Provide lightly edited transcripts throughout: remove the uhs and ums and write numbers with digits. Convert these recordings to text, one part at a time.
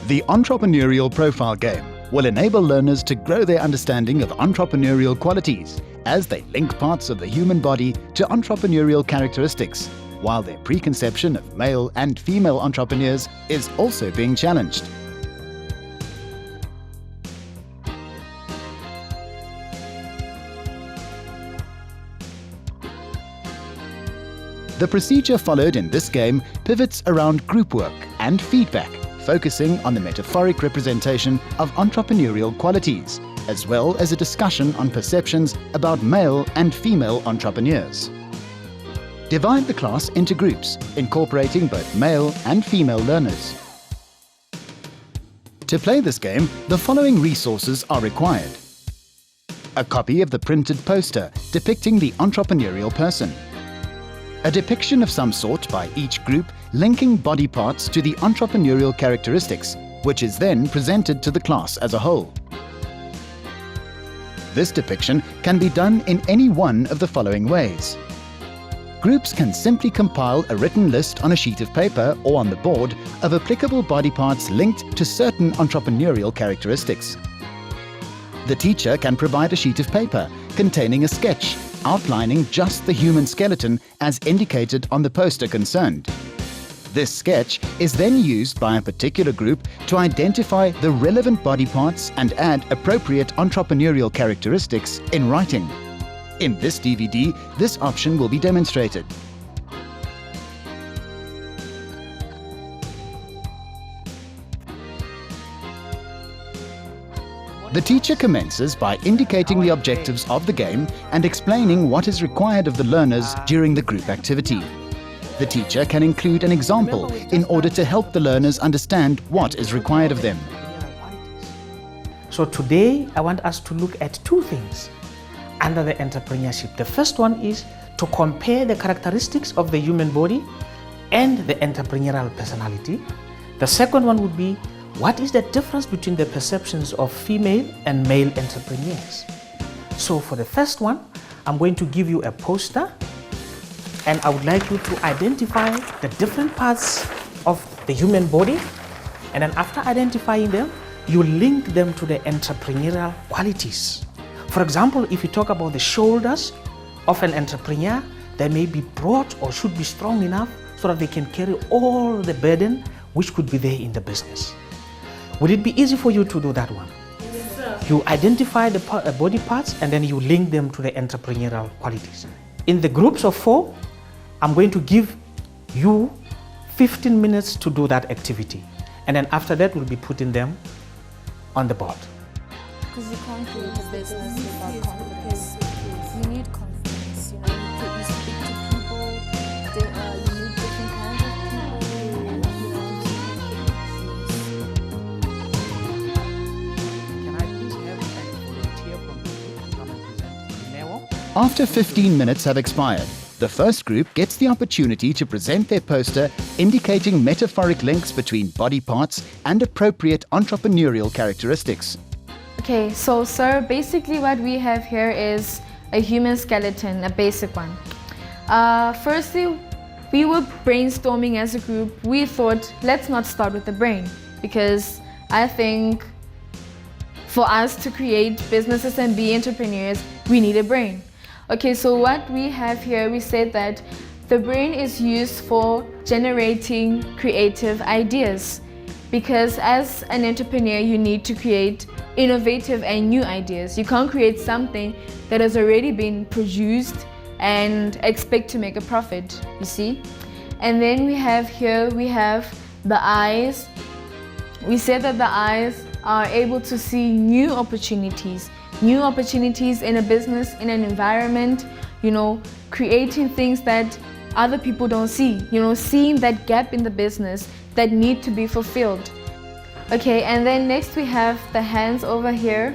The Entrepreneurial Profile game will enable learners to grow their understanding of entrepreneurial qualities as they link parts of the human body to entrepreneurial characteristics, while their preconception of male and female entrepreneurs is also being challenged. The procedure followed in this game pivots around group work and feedback, focusing on the metaphoric representation of entrepreneurial qualities, as well as a discussion on perceptions about male and female entrepreneurs. Divide the class into groups, incorporating both male and female learners. To play this game, the following resources are required: a copy of the printed poster depicting the entrepreneurial person, a depiction of some sort by each group linking body parts to the entrepreneurial characteristics, which is then presented to the class as a whole. This depiction can be done in any one of the following ways. Groups can simply compile a written list on a sheet of paper or on the board of applicable body parts linked to certain entrepreneurial characteristics. The teacher can provide a sheet of paper containing a sketch outlining just the human skeleton as indicated on the poster concerned. This sketch is then used by a particular group to identify the relevant body parts and add appropriate entrepreneurial characteristics in writing. In this DVD, this option will be demonstrated. The teacher commences by indicating the objectives of the game and explaining what is required of the learners during the group activity. The teacher can include an example in order to help the learners understand what is required of them. So today I want us to look at two things under the entrepreneurship. The first one is to compare the characteristics of the human body and the entrepreneurial personality. The second one would be, what is the difference between the perceptions of female and male entrepreneurs? So for the first one, I'm going to give you a poster, and I would like you to identify the different parts of the human body, and then after identifying them, you link them to the entrepreneurial qualities. For example, if you talk about the shoulders of an entrepreneur, they may be broad or should be strong enough so that they can carry all the burden which could be there in the business. Would it be easy for you to do that one? Yes, sir. You identify the body parts and then you link them to the entrepreneurial qualities. In the groups of 4, I'm going to give you 15 minutes to do that activity. And then after that, we'll be putting them on the board. Because you can't create a business without confidence. You need confidence, you know, you speak to people, you meet different kinds of people, Can I please have a volunteer from the group to come and present? Nero? After 15 minutes have expired, the first group gets the opportunity to present their poster indicating metaphoric links between body parts and appropriate entrepreneurial characteristics. Okay, so sir, basically what we have here is a human skeleton, a basic one. Firstly, we were brainstorming as a group. We thought, let's not start with the brain, because I think for us to create businesses and be entrepreneurs, we need a brain. Okay, so what we have here, we said that the brain is used for generating creative ideas, because as an entrepreneur, you need to create innovative and new ideas. You can't create something that has already been produced and expect to make a profit, you see? And then we have here, we have the eyes. We said that the eyes are able to see new opportunities in a business, in an environment, you know, creating things that other people don't see, you know, seeing that gap in the business that need to be fulfilled. Okay, and then next we have the hands over here.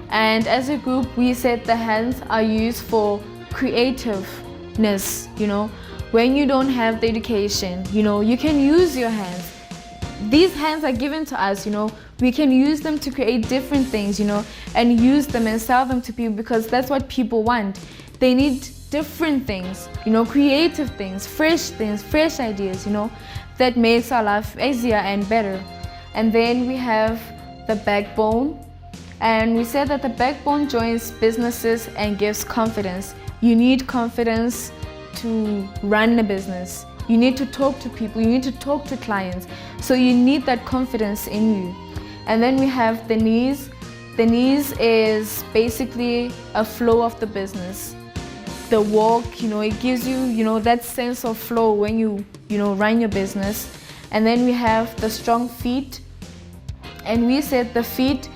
And as a group, we said the hands are used for creativeness, you know. When you don't have the education, you know, you can use your hands. These hands are given to us, you know. We can use them to create different things, you know, and use them and sell them to people, because that's what people want. They need different things, you know, creative things, fresh ideas, you know, that makes our life easier and better. And then we have the backbone. And we said that the backbone joins businesses and gives confidence. You need confidence to run a business. You need to talk to people, you need to talk to clients. So you need that confidence in you. And then we have the knees. The knees is basically a flow of the business. The walk, it gives you, that sense of flow when you run your business. And then we have the strong feet. And we said the feet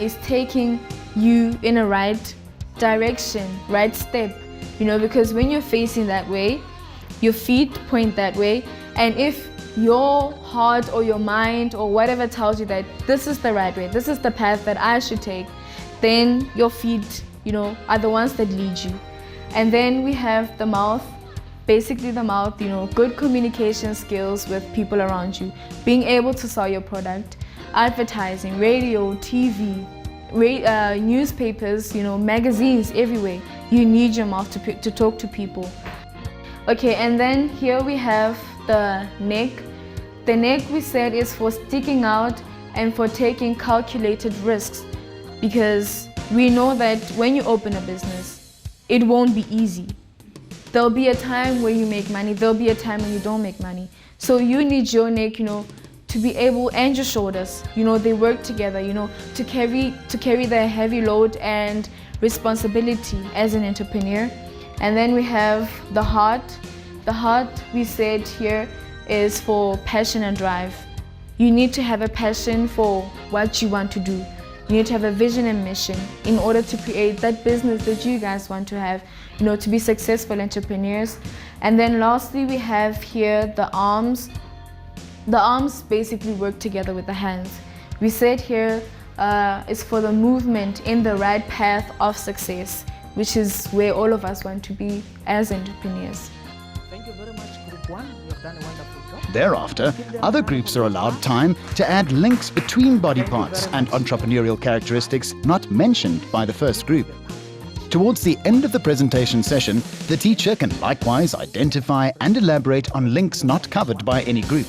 is taking you in a right direction, right step, because when you're facing that way, your feet point that way, and if your heart or your mind or whatever tells you that this is the right way, this is the path that I should take, then your feet, are the ones that lead you. And then we have the mouth. Basically the mouth, good communication skills with people around you, being able to sell your product, advertising, radio, TV, newspapers, magazines, everywhere. You need your mouth to talk to people. Okay, and then here we have the neck. The neck, we said, is for sticking out and for taking calculated risks, because we know that when you open a business, it won't be easy. There'll be a time where you make money, there'll be a time when you don't make money. So you need your neck, to be able, and your shoulders, they work together, to carry the heavy load and responsibility as an entrepreneur. And then we have the heart. The heart, we said here, is for passion and drive. You need to have a passion for what you want to do. You need to have a vision and mission in order to create that business that you guys want to have, to be successful entrepreneurs. And then lastly, we have here the arms. The arms basically work together with the hands. We said here is for the movement in the right path of success, which is where all of us want to be as entrepreneurs. Thank you very much, Group 1. You have done a wonderful job. Thereafter, other groups are allowed time to add links between body parts and entrepreneurial characteristics not mentioned by the first group. Towards the end of the presentation session, the teacher can likewise identify and elaborate on links not covered by any group.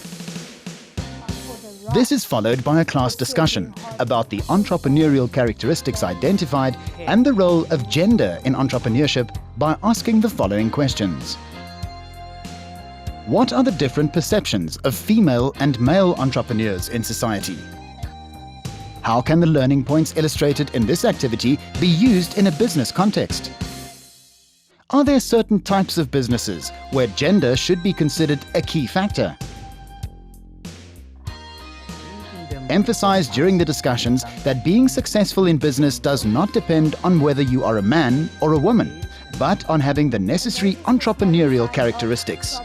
This is followed by a class discussion about the entrepreneurial characteristics identified and the role of gender in entrepreneurship by asking the following questions. What are the different perceptions of female and male entrepreneurs in society? How can the learning points illustrated in this activity be used in a business context? Are there certain types of businesses where gender should be considered a key factor? Emphasize during the discussions that being successful in business does not depend on whether you are a man or a woman, but on having the necessary entrepreneurial characteristics.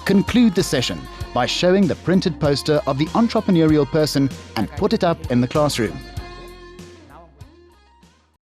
Conclude the session by showing the printed poster of the entrepreneurial person and put it up in the classroom.